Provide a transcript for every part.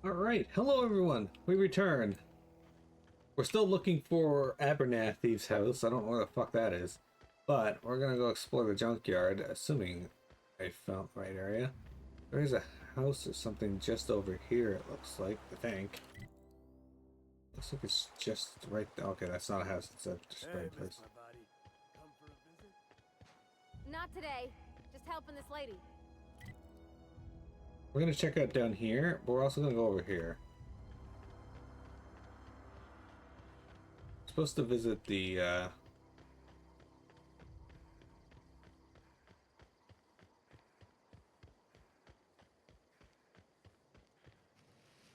Alright, hello everyone. We return. We're still looking for Abernathy's house. I don't know where the fuck that is. But we're gonna go explore the junkyard, assuming I found the right area. There is a house or something just over here, it looks like, I think. Looks like it's just right there. Okay, that's not a house, it's a display place. Come for a visit? Not today. Just helping this lady. We're gonna check out down here, but we're also gonna go over here. Supposed to visit the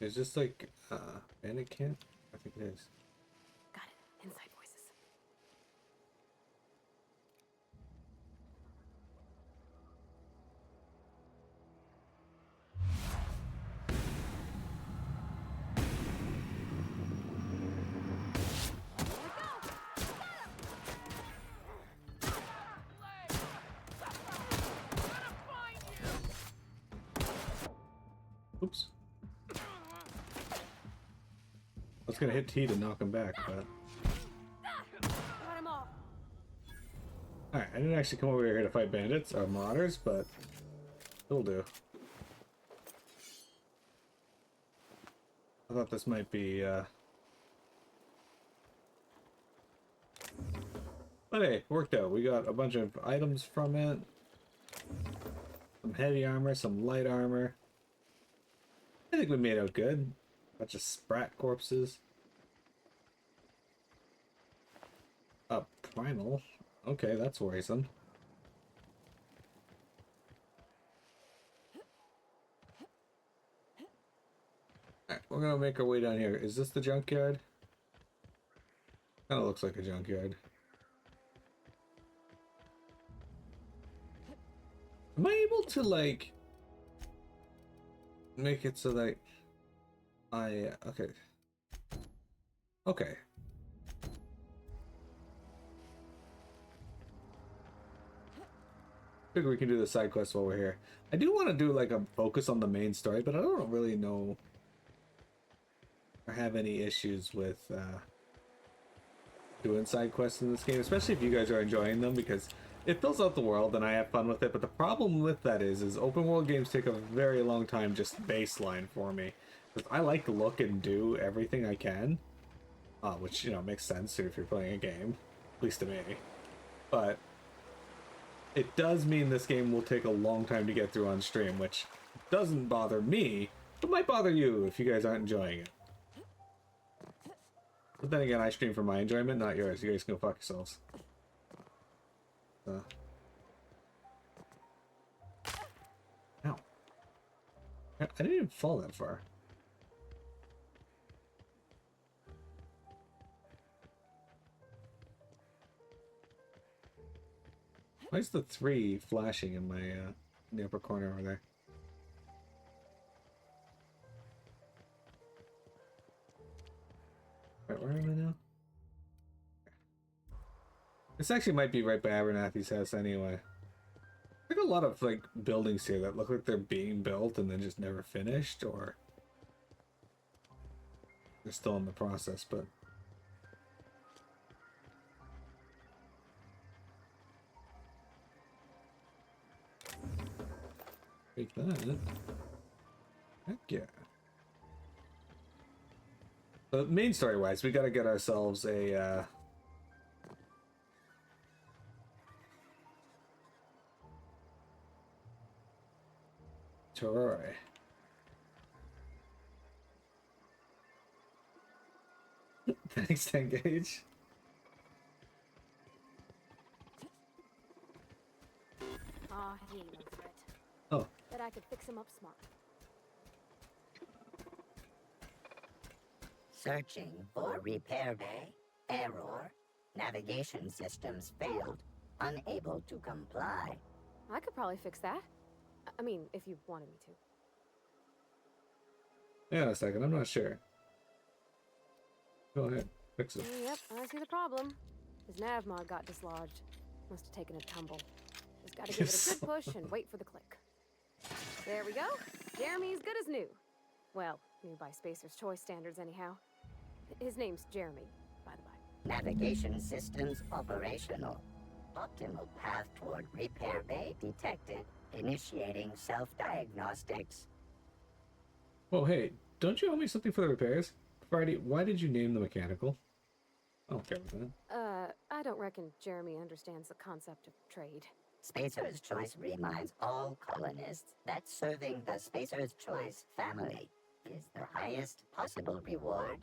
is this like bandit camp? I think it is. Got it. Inside voices. Oops. I was gonna hit T to knock him back, but Got him all. alright, I didn't actually come over here to fight bandits or marauders, but it'll do. I thought this might be but hey, it worked out. We got a bunch of items from it. Some heavy armor, some light armor. I think we made out good. Bunch of sprat corpses. Primal. Okay, that's worrisome. Alright, we're gonna make our way down here. Is this the junkyard? Kinda looks like a junkyard. Am I able to, like, make it so that okay. Okay. Figure we can do the side quest while we're here. I do want to do like a focus on the main story, but I don't really know or have any issues with doing side quests in this game, especially if you guys are enjoying them, because it fills out the world and I have fun with it. But the problem with that is open world games take a very long time just baseline for me. Because I like to look and do everything I can, which, you know, makes sense if you're playing a game, at least to me. But it does mean this game will take a long time to get through on stream, which doesn't bother me, but might bother you if you guys aren't enjoying it. But then again, I stream for my enjoyment, not yours. You guys can go fuck yourselves. Ow. I didn't even fall that far. Why is the 3 flashing in my in the upper corner over there? Right, where am I now? This actually might be right by Abernathy's house anyway. There's a lot of like buildings here that look like they're being built and then just never finished, or they're still in the process, but take that. Heck yeah. But main story wise, we gotta get ourselves a Toroi. Thanks, 10 gauge. Aw, he ain't no threat. Oh. Bet I could fix him up smart. Searching for repair bay. Error. Navigation systems failed. Unable to comply. I could probably fix that. I mean, if you wanted me to. Hang on a second, I'm not sure. Go ahead, fix it. Yep, I see the problem. His nav mod got dislodged. Must have taken a tumble. Just gotta give it a good push and wait for the click. There we go. Jeremy's good as new. Well, New by Spacer's Choice standards, anyhow. His name's Jeremy, by the by. Navigation systems operational. Optimal path toward repair bay detected. Initiating self-diagnostics. Oh, hey, don't you owe me something for the repairs? Friday, why did you name the mechanical? I don't care about that. I don't reckon Jeremy understands the concept of trade. Spacer's Choice reminds all colonists that serving the Spacer's Choice family is the highest possible reward.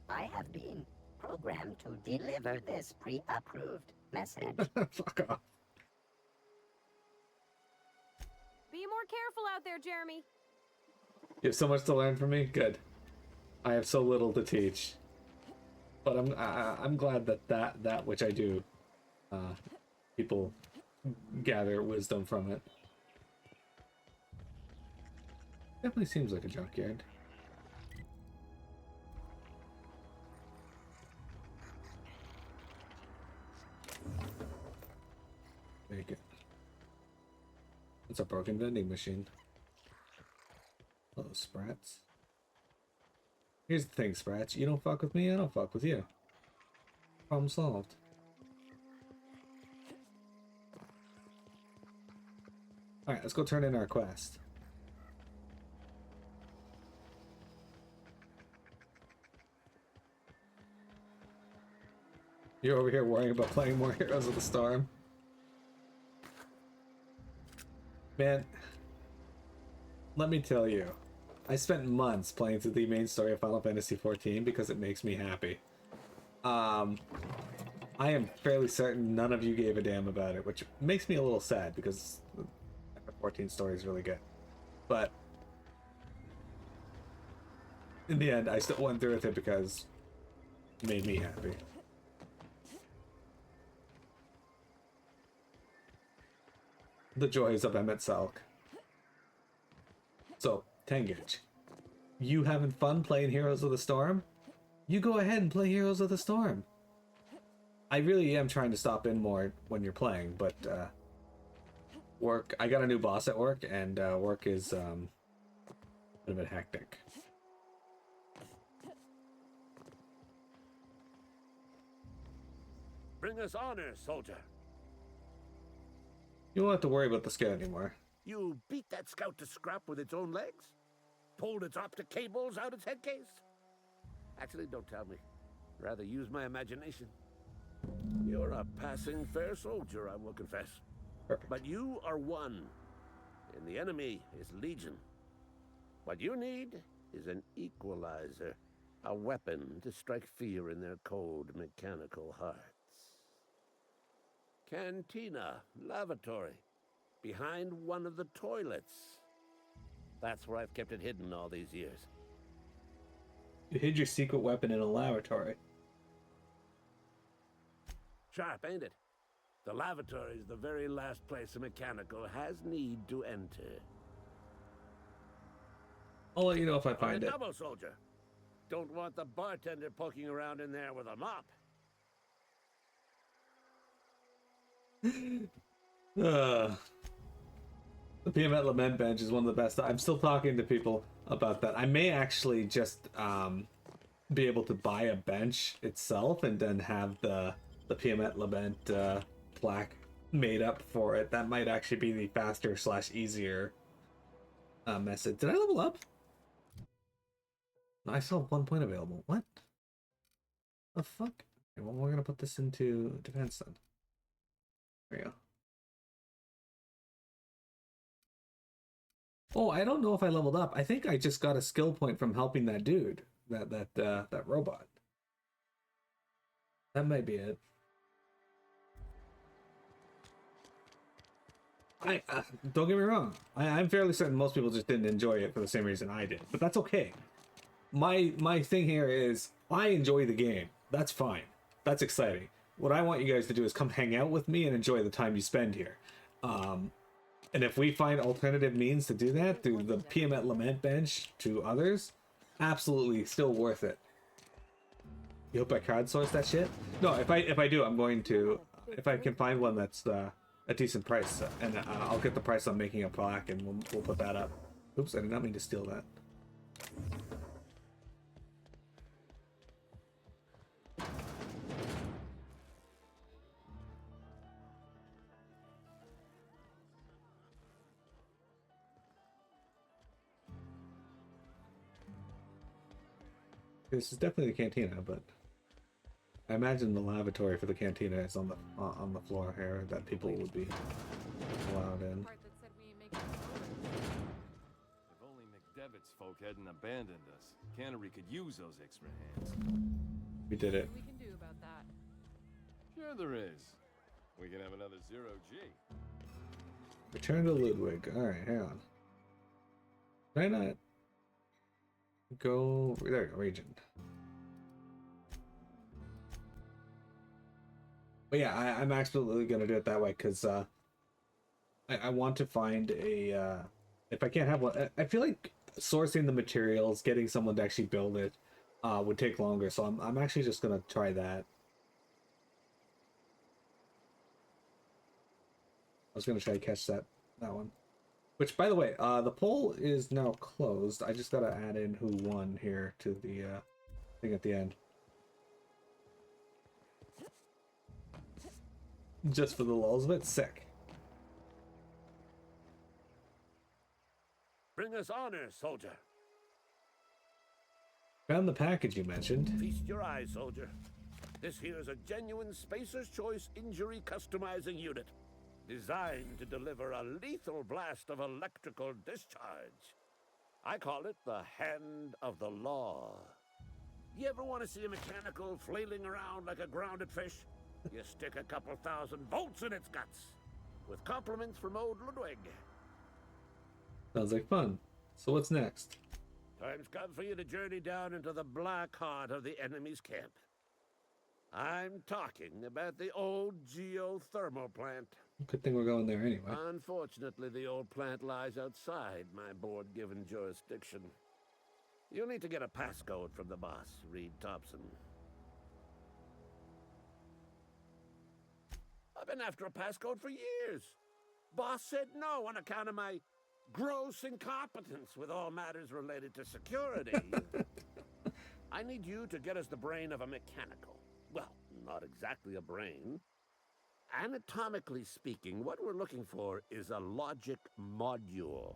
I have been programmed to deliver this pre-approved message. Fuck off. Be more careful out there, Jeremy. You have so much to learn from me? Good. I have so little to teach. But I'm glad that which I do, people gather wisdom from it. Definitely seems like a junkyard. Make it. It's a broken vending machine. Oh, Sprats. Here's the thing, Sprats. You don't fuck with me, I don't fuck with you. Problem solved. Alright, let's go turn in our quest. You're over here worrying about playing more Heroes of the Storm. Man, let me tell you, I spent months playing through the main story of Final Fantasy XIV because it makes me happy. I am fairly certain none of you gave a damn about it, which makes me a little sad because the 14 story is really good. But in the end, I still went through with it because it made me happy. The joys of Emmett Salk. So, Tengage, you having fun playing Heroes of the Storm? You go ahead and play Heroes of the Storm. I really am trying to stop in more when you're playing, but work. I got a new boss at work, and work is a bit hectic. Bring us honor, soldier. You won't have to worry about the scout anymore. You beat that scout to scrap with its own legs? Pulled its optic cables out its head case? Actually, don't tell me. Rather use my imagination. You're a passing fair soldier, I will confess. Perfect. But you are one, and the enemy is legion. What you need is an equalizer, a weapon to strike fear in their cold mechanical hearts. Cantina, lavatory, behind one of the toilets. That's where I've kept it hidden all these years. You hid your secret weapon in a lavatory. Sharp, ain't it? The lavatory is the very last place a mechanical has need to enter. I'll let you know if I find it. Double soldier. Don't want the bartender poking around in there with a mop. The PM at Lament bench is one of the best. I'm still talking to people about that. I may actually just be able to buy a bench itself and then have the PM at Lament plaque made up for it. That might actually be the faster / easier method. Did I level up? No, I still have 1 point available. What? The fuck? Okay, well, we're gonna put this into defense then. There you go. Oh, I don't know if I leveled up. I think I just got a skill point from helping that dude, that robot. That might be it. Don't get me wrong. I'm fairly certain most people just didn't enjoy it for the same reason I did, but that's okay. My thing here is I enjoy the game. That's fine. That's exciting. What I want you guys to do is come hang out with me and enjoy the time you spend here. And if we find alternative means to do that through the PM at Lament bench to others, absolutely still worth it. You hope I crowdsource that shit? No, if I do, I'm going to. If I can find one that's a decent price, and I'll get the price on making a plaque, and we'll put that up. Oops, I did not mean to steal that. This is definitely the cantina, but I imagine the lavatory for the cantina is on the floor here that people would be allowed in. Part that said we make it forward. If only McDevitt's folk hadn't abandoned us, Cannery could use those extra hands. We did it. We can do about that. Sure there is. We can have another zero-G. Return to Ludwig. Alright, hang on. Can I not go... There we go, region. But yeah, I'm absolutely going to do it that way, because I want to find a... if I can't have one... I feel like sourcing the materials, getting someone to actually build it, would take longer, so I'm actually just going to try that. I was going to try to catch that one. Which, by the way, the poll is now closed. I just got to add in who won here to the thing at the end. Just for the lulz of it. Sick. Bring us honor, soldier. Found the package you mentioned. Feast your eyes, soldier. This here is a genuine Spacer's Choice injury customizing unit, designed to deliver a lethal blast of electrical discharge. I call it the Hand of the Law. You ever want to see a mechanical flailing around like a grounded fish? You stick a couple thousand volts in its guts. With compliments from old Ludwig. Sounds like fun. So what's next? Time's come for you to journey down into the black heart of the enemy's camp. I'm talking about the old geothermal plant. Good thing we're going there anyway. Unfortunately, the old plant lies outside my board-given jurisdiction. You'll need to get a passcode from the boss, Reed Thompson. I've been after a passcode for years. Boss said no on account of my gross incompetence with all matters related to security. I need you to get us the brain of a mechanical. Well, not exactly a brain. Anatomically speaking, what we're looking for is a logic module.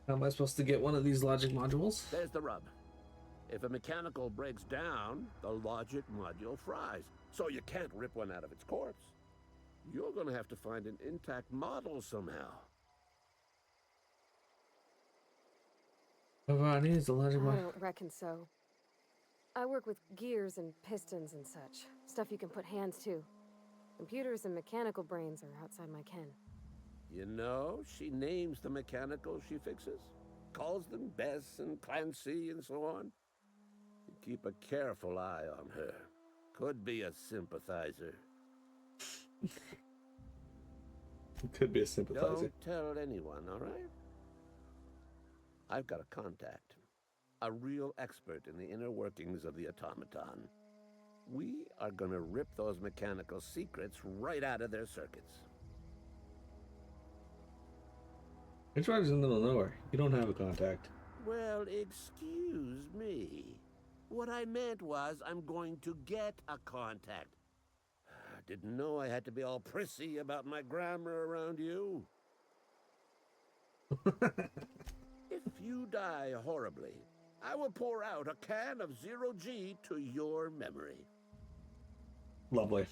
How am I supposed to get one of these logic modules? There's the rub. If a mechanical breaks down, the logic module fries. So you can't rip one out of its corpse. You're gonna have to find an intact model somehow. Ronnie is the logic I module. don't reckon so. I work with gears and pistons and such. Stuff you can put hands to. Computers and mechanical brains are outside my ken. You know, she names the mechanicals she fixes. Calls them Bess and Clancy and so on. You keep a careful eye on her. Could be a sympathizer. Could be a sympathizer. Don't tell anyone, all right? I've got a contact. A real expert in the inner workings of the automaton. We are gonna rip those mechanical secrets right out of their circuits. Your drive's in the middle of nowhere. You don't have a contact. Well, excuse me. What I meant was I'm going to get a contact. Didn't know I had to be all prissy about my grammar around you. If you die horribly, I will pour out a can of zero-G to your memory. Lovely.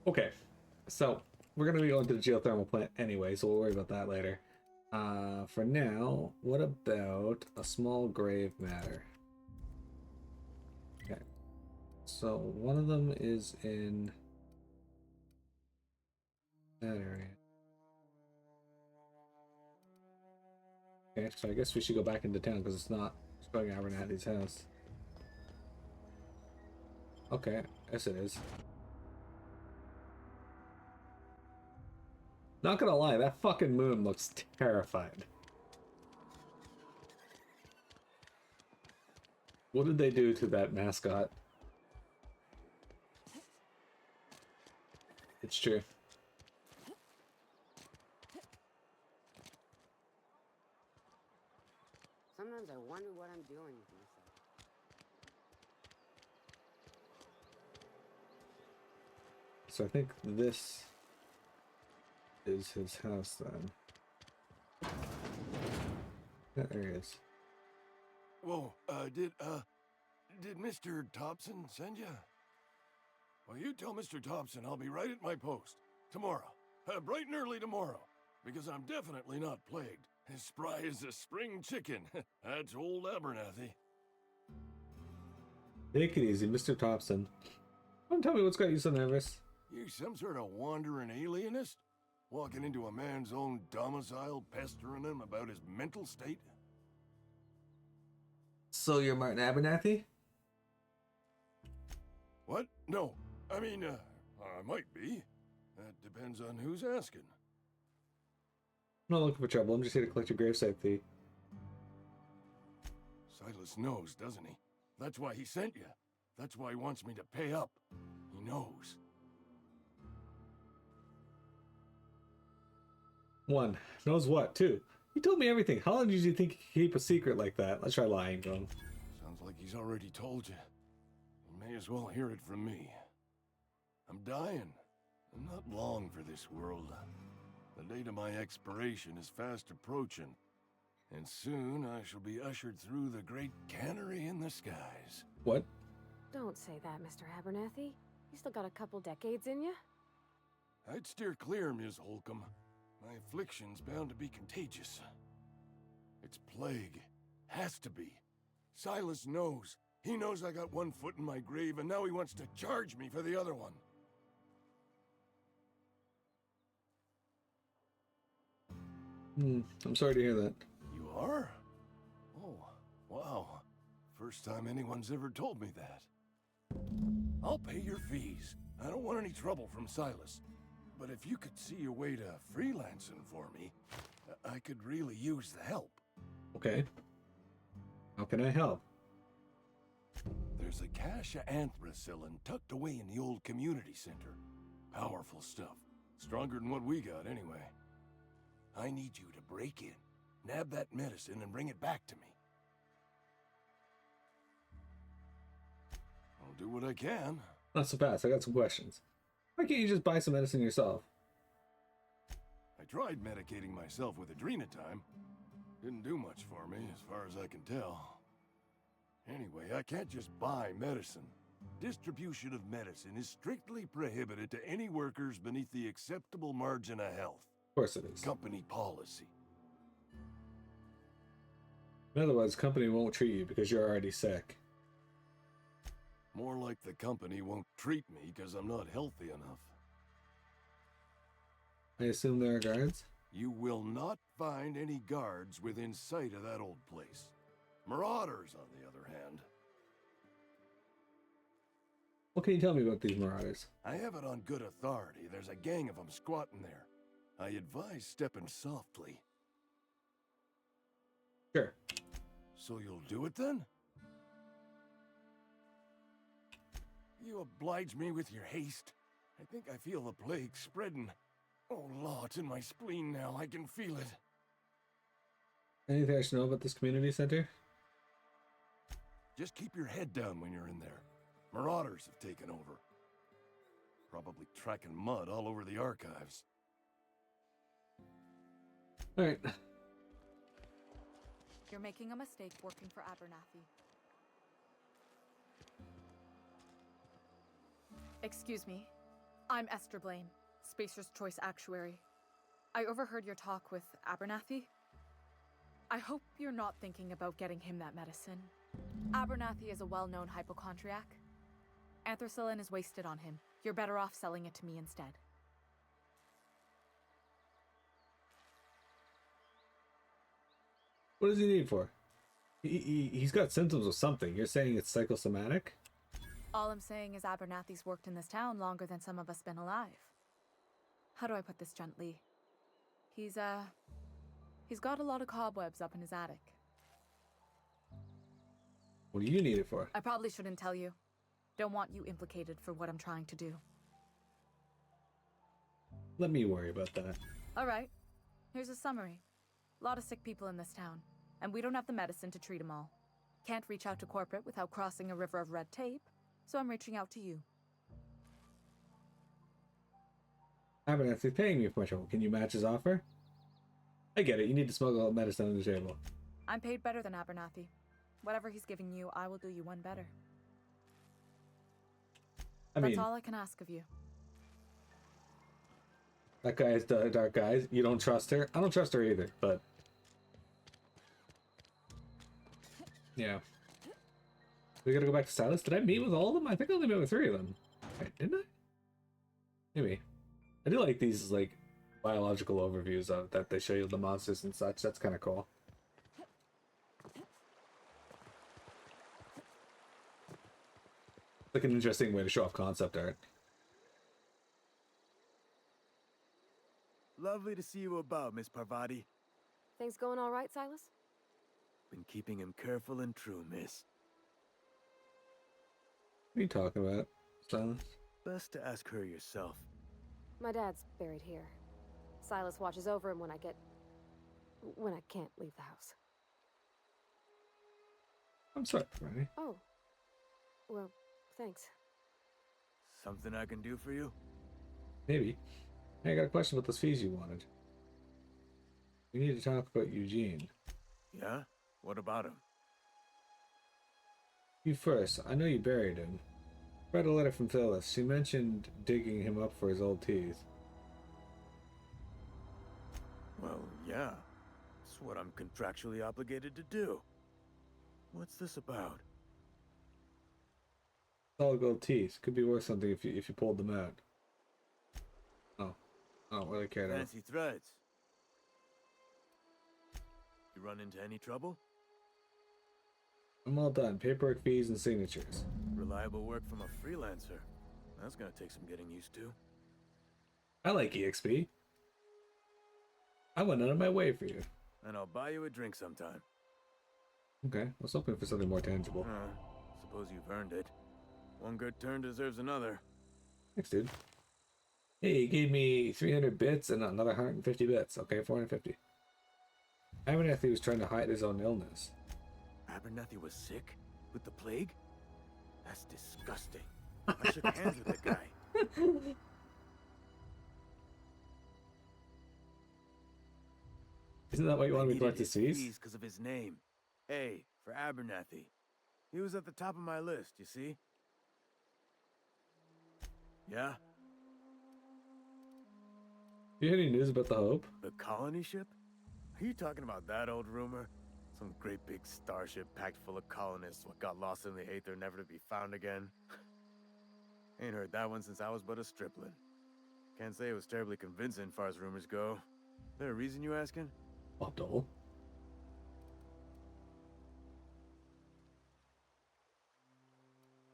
Okay, so we're gonna be going to the geothermal plant anyway, so we'll worry about that later. For now, what about a small grave matter? Okay, so one of them is in that area. Okay, so I guess we should go back into town because it's not going to Abernathy's house. Okay, yes it is. Not gonna lie, that fucking moon looks terrified. What did they do to that mascot? It's true. Sometimes I wonder what I'm doing with myself. So I think this is his house then. There he is. Whoa, did Mr. Thompson send you? Well, you tell Mr. Thompson I'll be right at my post. Tomorrow. Bright and early tomorrow. Because I'm definitely not plagued. As spry as a spring chicken. That's old Abernathy. Take it easy, Mr. Thompson. Don't tell me what's got you so nervous. You some sort of wandering alienist? Walking into a man's own domicile, pestering him about his mental state? So you're Martin Abernathy? What? No. I mean, I might be. That depends on who's asking. I'm not looking for trouble. I'm just here to collect your gravesite fee. Silas knows, doesn't he? That's why he sent you. That's why he wants me to pay up. He knows. One, knows what? Two, he told me everything. How long did you think he could keep a secret like that? Let's try lying to him. Sounds like he's already told you. You may as well hear it from me. I'm dying. I'm not long for this world. The date of my expiration is fast approaching. And soon I shall be ushered through the great cannery in the skies. What? Don't say that, Mr. Abernathy. You still got a couple decades in you. I'd steer clear, Ms. Holcomb. My affliction's bound to be contagious. It's plague. Has to be. Silas knows. He knows I got one foot in my grave, and now he wants to charge me for the other one. I'm sorry to hear that. You are? Oh, wow. First time anyone's ever told me that. I'll pay your fees. I don't want any trouble from Silas. But if you could see your way to freelancing for me, I could really use the help. Okay. How can I help? There's a cache of anthracillin tucked away in the old community center. Powerful stuff. Stronger than what we got, anyway. I need you to break in, nab that medicine, and bring it back to me. I'll do what I can. Not so fast. I got some questions. Why can't you just buy some medicine yourself? I tried medicating myself with Adrenatime. Didn't do much for me, as far as I can tell. Anyway, I can't just buy medicine. Distribution of medicine is strictly prohibited to any workers beneath the acceptable margin of health. Of course it is. Company policy. In other words, company won't treat you because you're already sick. More like the company won't treat me because I'm not healthy enough. I assume there are guards? You will not find any guards within sight of that old place. Marauders, on the other hand. What can you tell me about these marauders? I have it on good authority. There's a gang of them squatting there. I advise stepping softly. Sure. So you'll do it then? You oblige me with your haste. I think I feel the plague spreading. Oh, law, it's in my spleen now. I can feel it. Anything I should know about this community center? Just keep your head down when you're in there. Marauders have taken over. Probably tracking mud all over the archives. Alright. You're making a mistake working for Abernathy. Excuse me. I'm Esther Blaine, Spacer's Choice Actuary. I overheard your talk with Abernathy. I hope you're not thinking about getting him that medicine. Abernathy is a well-known hypochondriac. Anthracillin is wasted on him. You're better off selling it to me instead. What does he need for? He's got symptoms of something. You're saying it's psychosomatic? All I'm saying is Abernathy's worked in this town longer than some of us been alive. How do I put this gently? He's got a lot of cobwebs up in his attic. What do you need it for? I probably shouldn't tell you. Don't want you implicated for what I'm trying to do. Let me worry about that. All right. Here's a summary. A lot of sick people in this town, and we don't have the medicine to treat them all. Can't reach out to corporate without crossing a river of red tape, so I'm reaching out to you. Abernathy's paying me for my trouble. Can you match his offer? I get it. You need to smuggle out medicine on the table. I'm paid better than Abernathy. Whatever he's giving you, I will do you one better. That's all I can ask of you. That guy is Dark Eyes. You don't trust her? I don't trust her either, but... Yeah. We gotta go back to Silas. Did I meet with all of them? I think I only met with 3 of them. Wait, didn't I? Maybe. I do like these, like, biological overviews of that they show you the monsters and such. That's kind of cool. Like an interesting way to show off concept art. Lovely to see you about, Miss Parvati. Things going all right, Silas? Been keeping him careful and true, miss. What are you talking about, Silas? Best to ask her yourself. My dad's buried here. Silas watches over him when I can't leave the house. I'm sorry, Ronnie. Oh. Well, thanks. Something I can do for you? Maybe. Hey, I got a question about those fees you wanted. We need to talk about Eugene. Yeah? What about him? You first. I know you buried him. Read a letter from Phyllis. She mentioned digging him up for his old teeth. Well, yeah. It's what I'm contractually obligated to do. What's this about? Solid gold teeth. Could be worth something if you pulled them out. Oh. I don't really care though. Fancy threads. You run into any trouble? I'm all done. Paperwork, fees, and signatures. Reliable work from a freelancer. That's gonna take some getting used to. I like EXP. I went out of my way for you. And I'll buy you a drink sometime. Okay, I was hoping for something more tangible. Suppose you've earned it. One good turn deserves another. Thanks, dude. Hey, he gave me 300 bits and another 150 bits. Okay, 450. Abernathy was trying to hide his own illness. Abernathy was sick? With the plague? That's disgusting. I shook hands with that guy. Isn't that why you wanted me to collect his fees? Because of his name. A for Abernathy. He was at the top of my list, you see? Yeah? You hear any news about the Hope? The colony ship? Are you talking about that old rumor? Some great big starship packed full of colonists what got lost in the aether never to be found again? Ain't heard that one since I was but a stripling. Can't say it was terribly convincing far as rumors go. There a reason you asking? Bob Dole.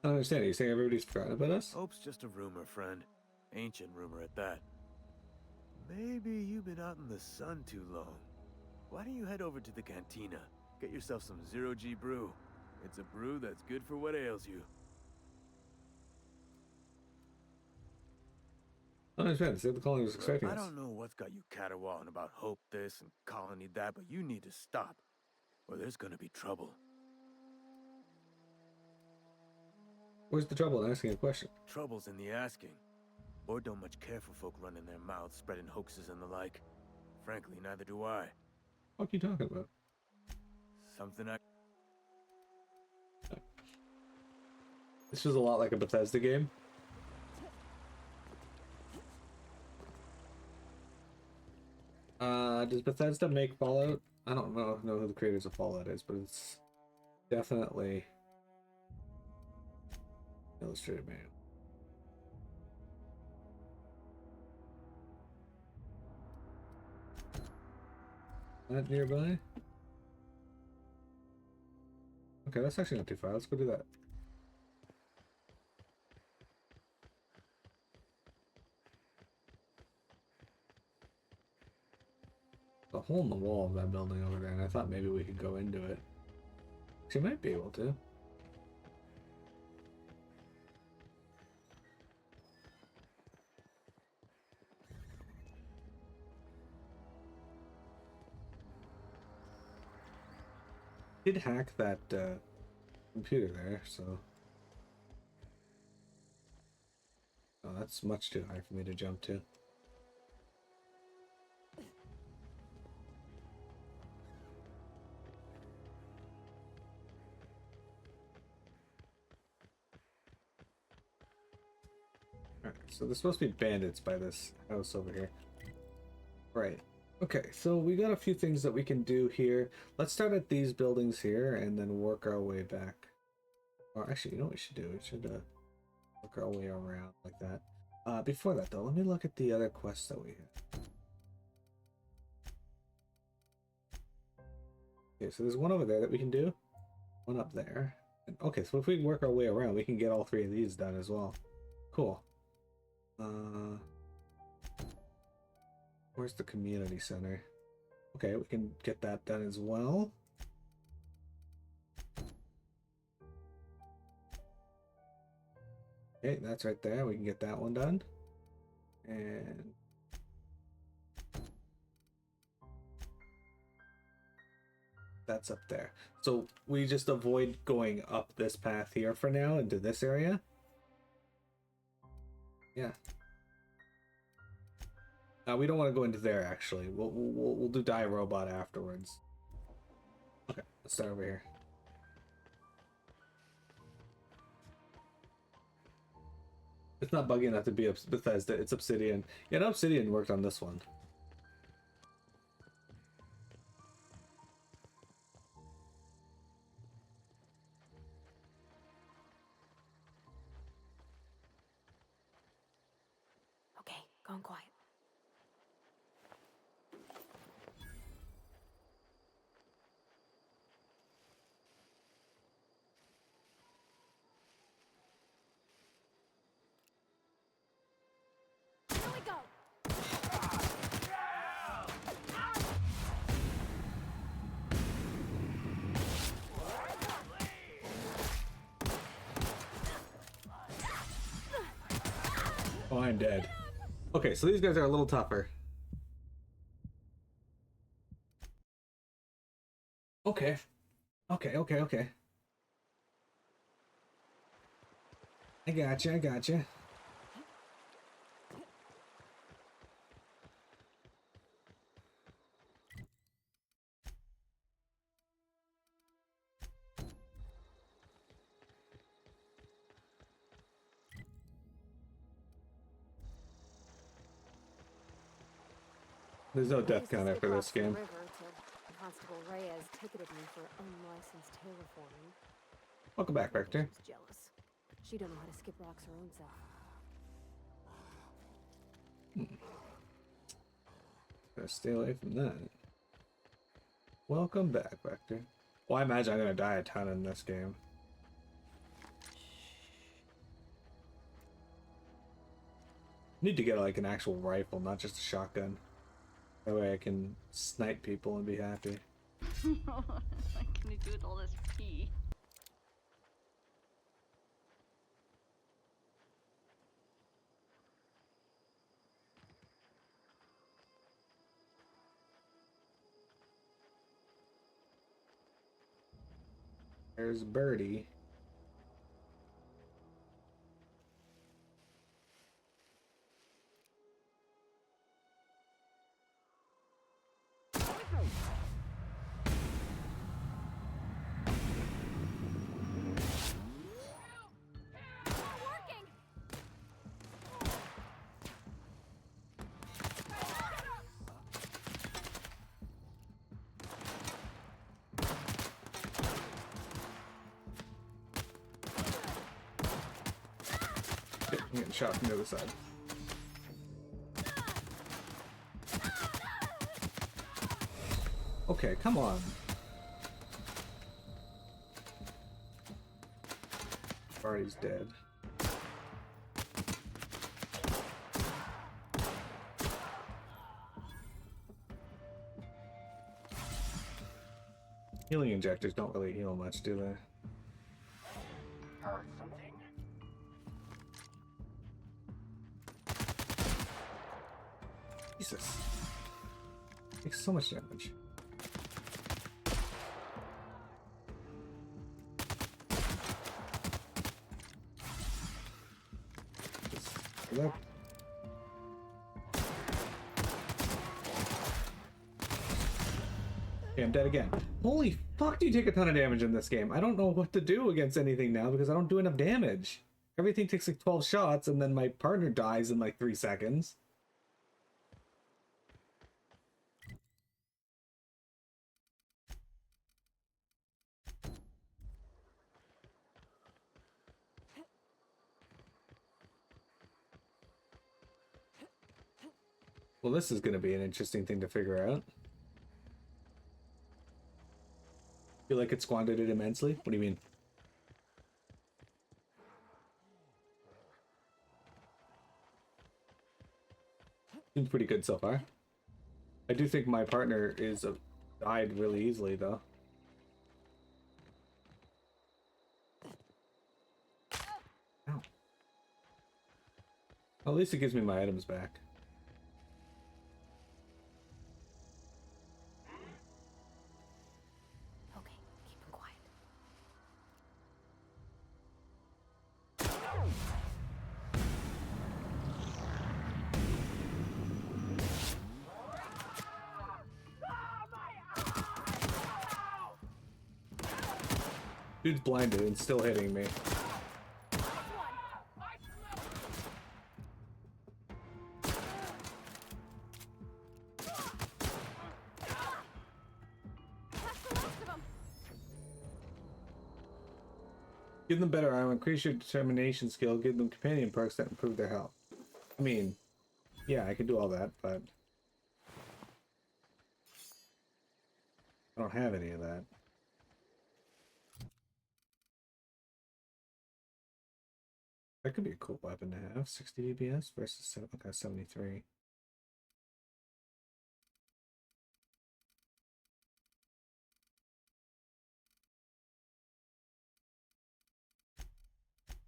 I don't understand. Are you saying everybody's forgotten about us? Hope's just a rumor, friend. Ancient rumor at that. Maybe you've been out in the sun too long. Why don't you head over to the cantina? Get yourself some zero-G brew. It's a brew that's good for what ails you. I don't understand. Say the colony was expecting I us. don't know what's got you caterwauling about Hope this and Colony that, but you need to stop, or there's gonna be trouble. Where's the trouble in asking a question? Trouble's in the asking. Or don't much care for folk running their mouths, spreading hoaxes and the like. Frankly, neither do I. What are you talking about? Something I... This was a lot like a Bethesda game. Does Bethesda make Fallout? I don't know who the creators of Fallout is, but it's definitely Illustrated Manual. That nearby? Okay, that's actually not too far. Let's go do that. A hole in the wall of that building over there, and I thought maybe we could go into it. She might be able to. Did hack that computer there, so. Oh, that's much too high for me to jump to. Alright, so there's supposed to be bandits by this house over here. Right. Okay, so we got a few things that we can do here. Let's start at these buildings here and then work our way back. Or actually, you know what we should do? We should work our way around like that. Before that though, let me look at the other quests that we have. Okay, so there's one over there that we can do. One up there. And, okay, so if we work our way around, we can get all three of these done as well. Cool. Where's the community center? Okay, we can get that done as well. Okay, that's right there. We can get that one done. And that's up there. So we just avoid going up this path here for now into this area. Yeah. We don't want to go into there actually. We'll do Die Robot afterwards. Okay, let's start over here. It's not buggy enough to be Bethesda. It's Obsidian. Yeah, no, Obsidian worked on this one. Okay, gone quiet. Here we go. Oh, I'm dead. Okay, so these guys are a little tougher. Okay. Okay. I gotcha. There's no death counter for this game. Constable Reyes ticketed me for unlicensed terraforming. Welcome back, Vector. She's jealous. She don't know how to skip rocks her own self. Gotta stay away from that. Welcome back, Vector. Well, I imagine I'm gonna die a ton in this game. Need to get like an actual rifle, not just a shotgun. That way I can snipe people and be happy. What can you do with all this pee? There's Birdie. I'm getting shot from the other side. Okay, come on. Barty's dead. Healing injectors don't really heal much, do they? Jesus. Makes so much damage. Look. Okay, I'm dead again. Holy fuck, do you take a ton of damage in this game? I don't know what to do against anything now because I don't do enough damage. everything takes like 12 shots, and then my partner dies in like 3 seconds. Well, this is going to be an interesting thing to figure out. Feel like it squandered it immensely? What do you mean? Seems pretty good so far. I do think my partner is died really easily, though. Ow. Well, at least it gives me my items back. Okay, keep him quiet. Dude's blinded and still hitting me. Give them better armor, increase your determination skill, give them companion perks that improve their health. I mean, yeah, I can do all that, but I don't have any of that. That could be a cool weapon to have. 60 DPS versus 73.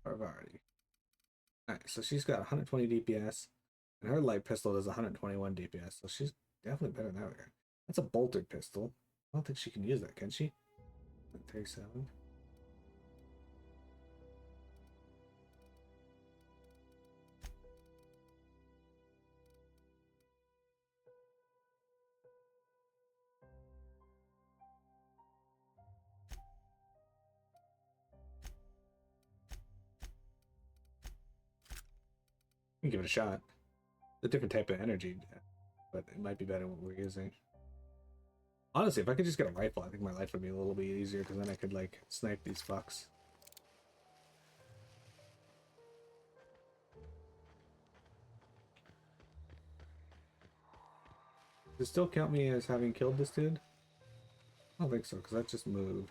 Parvati. Alright, so she's got 120 DPS, and her light pistol does 121 DPS, so she's definitely better in that regard. That's a boltered pistol. I don't think she can use that, can she? 37. We can give it a shot. It's a different type of energy, but it might be better than what we're using. Honestly, if I could just get a rifle, I think my life would be a little bit easier, because then I could, like, snipe these fucks. Does it still count me as having killed this dude? I don't think so, because that just moved.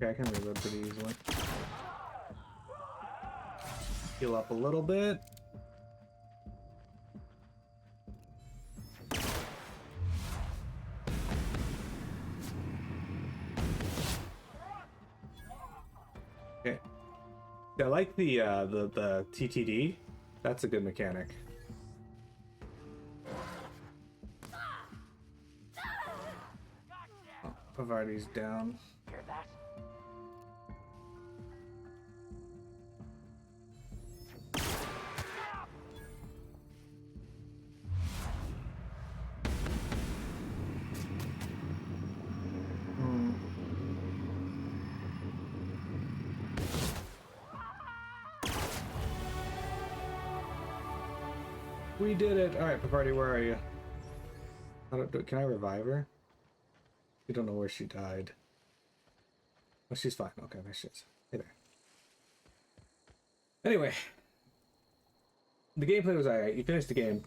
Okay, I can reload pretty easily. Heal up a little bit. Okay. Yeah, I like the TTD. That's a good mechanic. Oh, Pavarti's down. We did it! Alright, Pavarti, where are you? Can I revive her? We don't know where she died. Oh, she's fine. Okay, there she is. Hey there. Anyway, the gameplay was alright. You finished the game.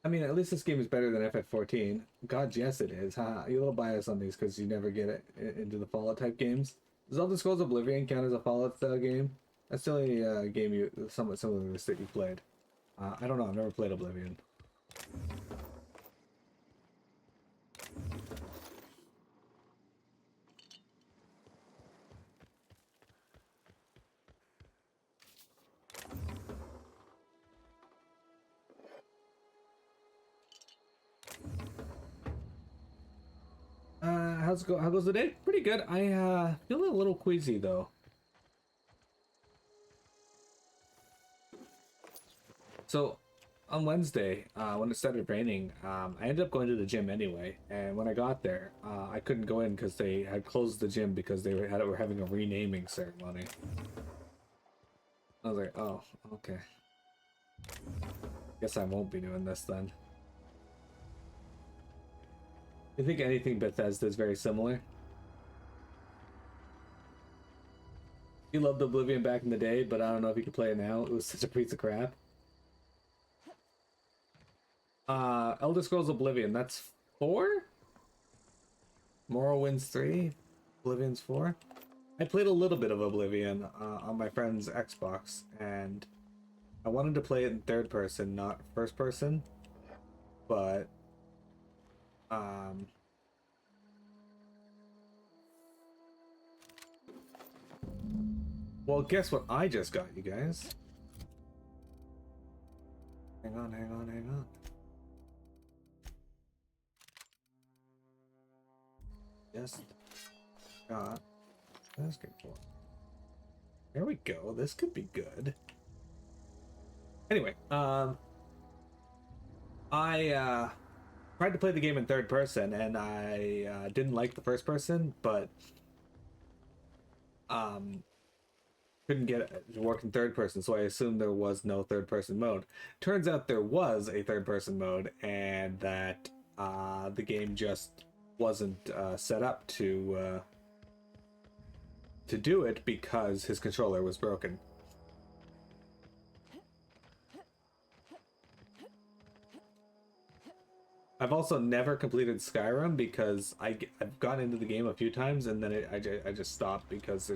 I mean, at least this game is better than FF14. God, yes, it is. Huh? You're a little biased on these because you never get it into the Fallout type games. Does Elder Scrolls Oblivion count as a Fallout style game? That's the only game you somewhat similar to this that you played. I don't know. I've never played Oblivion. How's it go? How goes the day? Pretty good. I feel a little queasy though. So on Wednesday, when it started raining, I ended up going to the gym anyway. And when I got there, I couldn't go in because they had closed the gym because they were having a renaming ceremony. I was like, oh, okay. Guess I won't be doing this then. You think anything Bethesda is very similar? You loved Oblivion back in the day, but I don't know if you can play it now. It was such a piece of crap. Elder Scrolls Oblivion, that's 4? Morrowind's 3? Oblivion's 4? I played a little bit of Oblivion on my friend's Xbox, and I wanted to play it in third person, not first person, but well, guess what I just got, you guys? Hang on, hang on, hang on. Just got basketball. There we go. This could be good. Anyway, I tried to play the game in third person, and I didn't like the first person, but couldn't get it to work in third person, so I assumed there was no third person mode. Turns out there was a third person mode, and that the game just wasn't set up to do it because his controller was broken. I've also never completed Skyrim because I've gone into the game a few times and then I just stopped because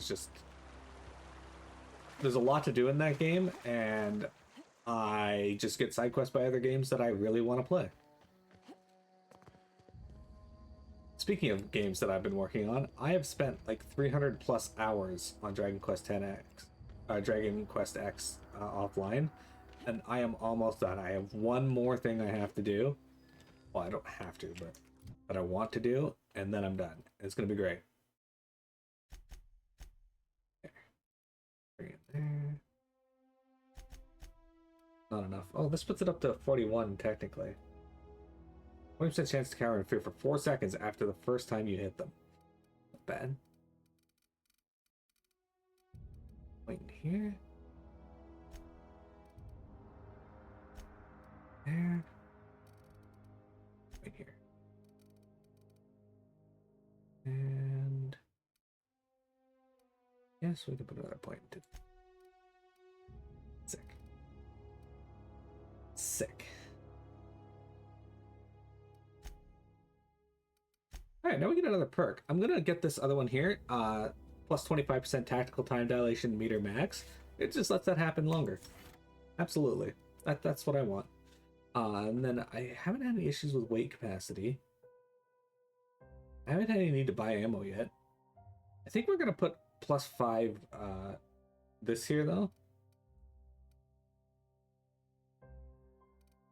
there's a lot to do in that game, and I just get side quests by other games that I really want to play. Speaking of games that I've been working on, I have spent like 300 plus hours on Dragon Quest X offline, and I am almost done. I have one more thing I have to do. Well, I don't have to, but I want to do, and then I'm done. It's gonna be great. There. Bring it there. Not enough. Oh, this puts it up to 41 technically. 20% chance to cower and fear for 4 seconds after the first time you hit them. Not bad. Wait here. There. Right here. And yes, we can put another point into sick. Sick. Alright, now we get another perk. I'm gonna get this other one here. Plus 25% tactical time dilation meter max. It just lets that happen longer. Absolutely. That's what I want. And then I haven't had any issues with weight capacity. I haven't had any need to buy ammo yet. I think we're gonna put plus 5 this here though.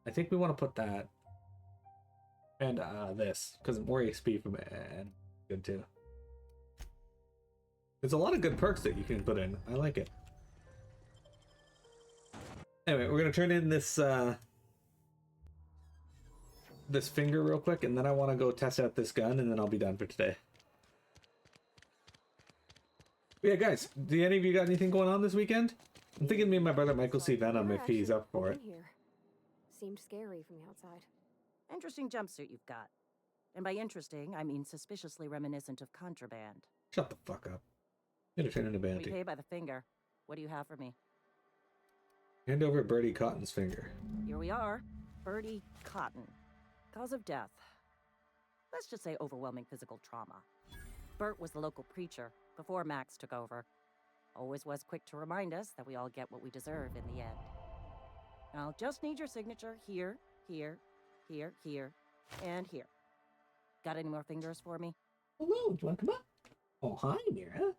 I think we want to put that and this because more XP from it and good too. There's a lot of good perks that you can put in. I like it. Anyway, we're gonna turn in this this finger real quick, and then I want to go test out this gun, and then I'll be done for today. But yeah, guys, do any of you got anything going on this weekend? I'm thinking me and my brother might go see Venom if he's up for it. Here. Seemed scary from the outside. Interesting jumpsuit you've got. And by interesting, I mean suspiciously reminiscent of contraband. Shut the fuck up. I'm gonna turn into We Banty. pay by the finger. What do you have for me? Hand over Bertie Cotton's finger. Here we are. Bertie Cotton. Cause of death. Let's just say overwhelming physical trauma. Bert was the local preacher before Max took over. Always was quick to remind us that we all get what we deserve in the end. I'll just need your signature here, here, here, here, and here. Got any more fingers for me? Hello, do you want to come up? Oh, hi, Mira.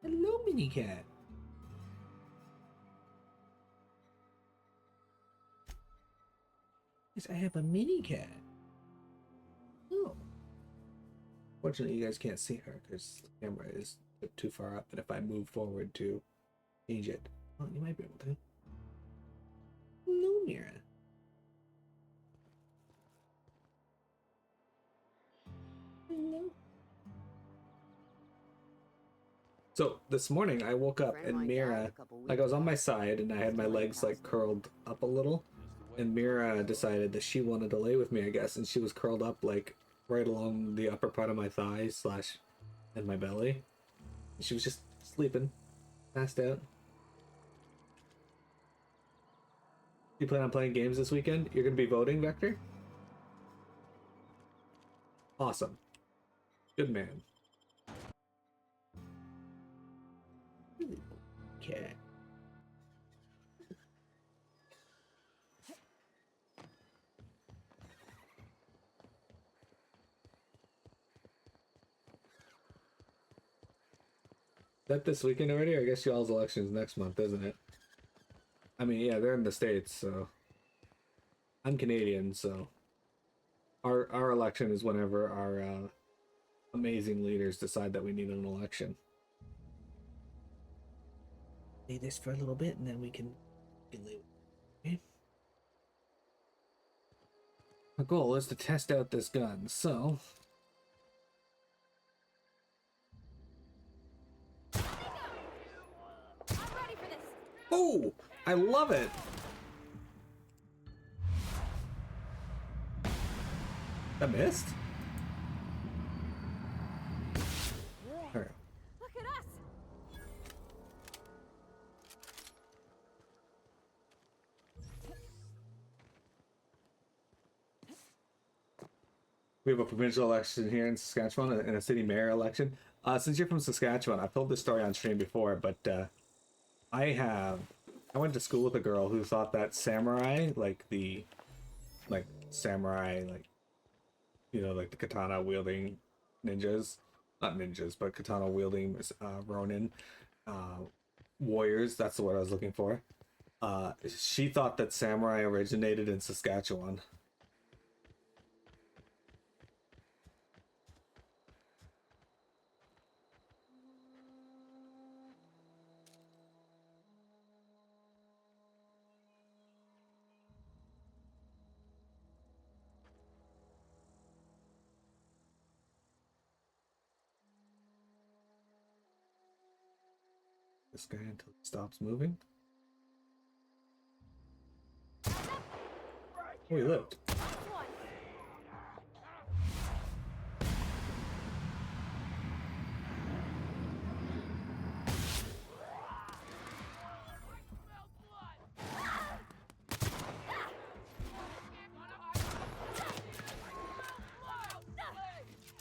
Hello, Mini Cat. Yes, I have a mini cat. Oh. Fortunately, you guys can't see her because the camera is too far up. And if I move forward to change it, well, you might be able to. Hello, Mira. Hello. So this morning I woke up and Mira, like I was on my side and I had my legs like curled up a little. And Mira decided that she wanted to lay with me, I guess, and she was curled up like right along the upper part of my thigh / and my belly. And she was just sleeping, passed out. You plan on playing games this weekend? You're gonna be voting, Vector? Awesome. Good man. Okay. That this weekend already? I guess y'all's election's next month, isn't it? I mean, yeah, they're in the States, so I'm Canadian, so our election is whenever our amazing leaders decide that we need an election. Say this for a little bit, and then we can leave. Okay. Our goal is to test out this gun, so. Oh, I love it. I missed? Alright. Look at us! We have a provincial election here in Saskatchewan and a city mayor election. Since you're from Saskatchewan, I've told this story on stream before, but I went to school with a girl who thought that samurai, like samurai, like the katana wielding ninjas, not ninjas, but katana wielding Ronin warriors. That's the word I was looking for. She thought that samurai originated in Saskatchewan. This guy until he stops moving. Oh, he lived.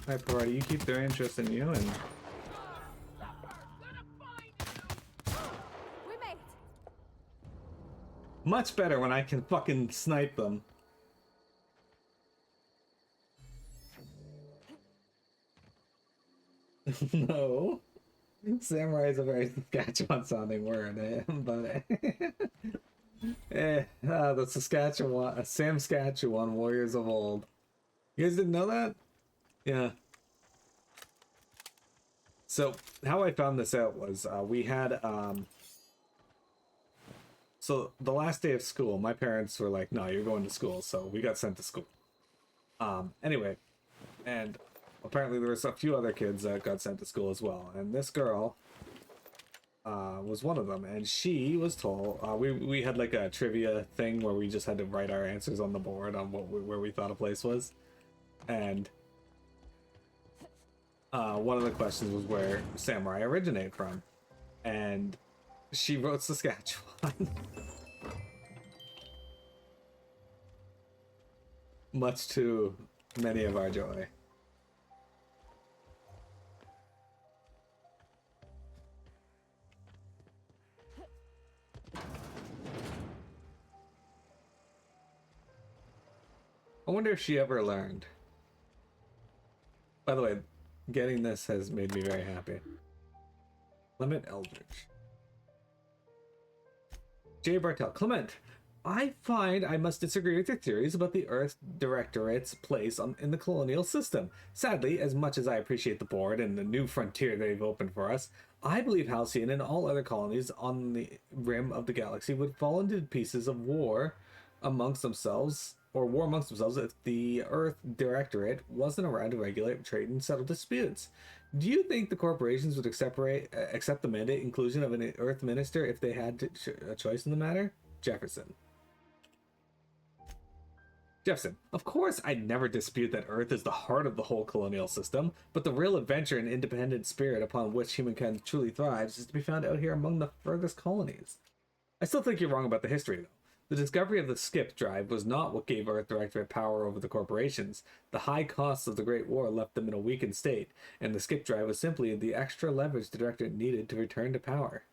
Hi, Party. You keep their interest in you, and much better when I can fucking snipe them. No. Samurai is a very Saskatchewan sounding word, but the Saskatchewan warriors of old. You guys didn't know that? Yeah. So how I found this out was we had so the last day of school, my parents were like, no, you're going to school. So we got sent to school. Anyway, and apparently there was a few other kids that got sent to school as well. And this girl was one of them. And she was told, we had like a trivia thing where we just had to write our answers on the board on where we thought a place was. And one of the questions was where samurai originate from, and she wrote Saskatchewan. Much to many of our joy. I wonder if she ever learned. By the way, getting this has made me very happy. Clement Eldridge. J. Bartel. Clement, I find I must disagree with your theories about the Earth Directorate's place in the colonial system. Sadly, as much as I appreciate the board and the new frontier they've opened for us, I believe Halcyon and all other colonies on the rim of the galaxy would fall into pieces of war amongst themselves, or war amongst themselves, if the Earth Directorate wasn't around to regulate trade and settle disputes. Do you think the corporations would accept the mandate inclusion of an Earth minister if they had a choice in the matter? Jefferson. Jefferson, of course I'd never dispute that Earth is the heart of the whole colonial system, but the real adventure and independent spirit upon which humankind truly thrives is to be found out here among the furthest colonies. I still think you're wrong about the history, though. The discovery of the skip drive was not what gave Earth Directorate power over the corporations. The high costs of the Great War left them in a weakened state, and the skip drive was simply the extra leverage the Directorate needed to return to power.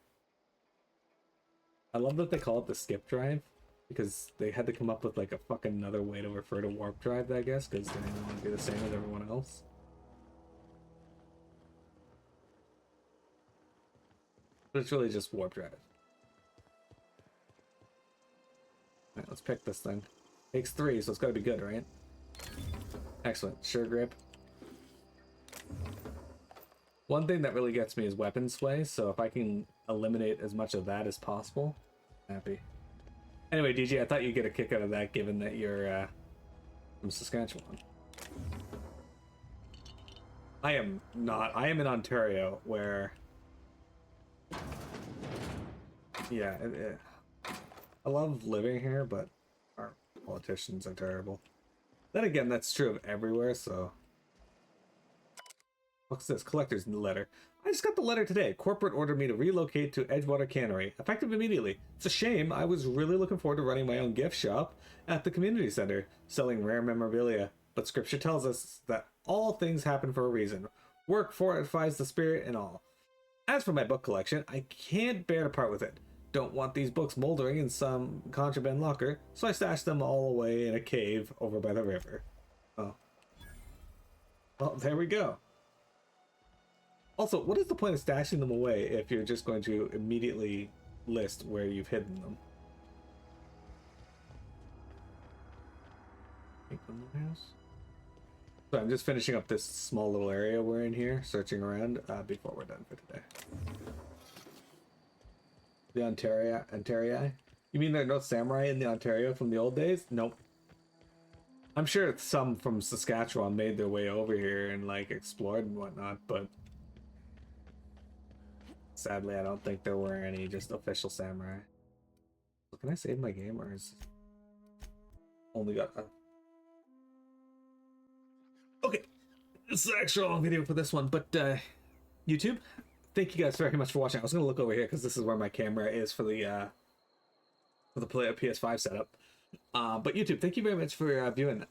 I love that they call it the skip drive, because they had to come up with like a fucking another way to refer to warp drive, I guess, because they didn't want to be the same as everyone else. But it's really just warp drive. Alright, let's pick this thing. Takes 3, so it's gotta be good, right? Excellent. Sure grip. One thing that really gets me is weapon sway, so if I can eliminate as much of that as possible, I'm happy. Anyway, DJ, I thought you'd get a kick out of that given that you're from Saskatchewan. I am not. I am in Ontario where... Yeah, I love living here, but our politicians are terrible. Then again, that's true of everywhere, so... What's this? Collector's letter. I just got the letter today. Corporate ordered me to relocate to Edgewater Cannery, effective immediately. It's a shame. I was really looking forward to running my own gift shop at the community center, selling rare memorabilia. But scripture tells us that all things happen for a reason. Work fortifies the spirit and all. As for my book collection, I can't bear to part with it. Don't want these books moldering in some contraband locker, so I stashed them all away in a cave over by the river. Oh. Well, there we go. Also, what is the point of stashing them away if you're just going to immediately list where you've hidden them? So I'm just finishing up this small little area we're in here, searching around before we're done for today. The Ontario? You mean there are no samurai in the Ontario from the old days? Nope. I'm sure some from Saskatchewan made their way over here and like explored and whatnot, but sadly I don't think there were any just official samurai. So can I save my game, or is only got a... Okay, this is the actual video for this one, but YouTube, thank you guys very much for watching. I was gonna look over here because this is where my camera is for the PS5 setup. But YouTube, thank you very much for viewing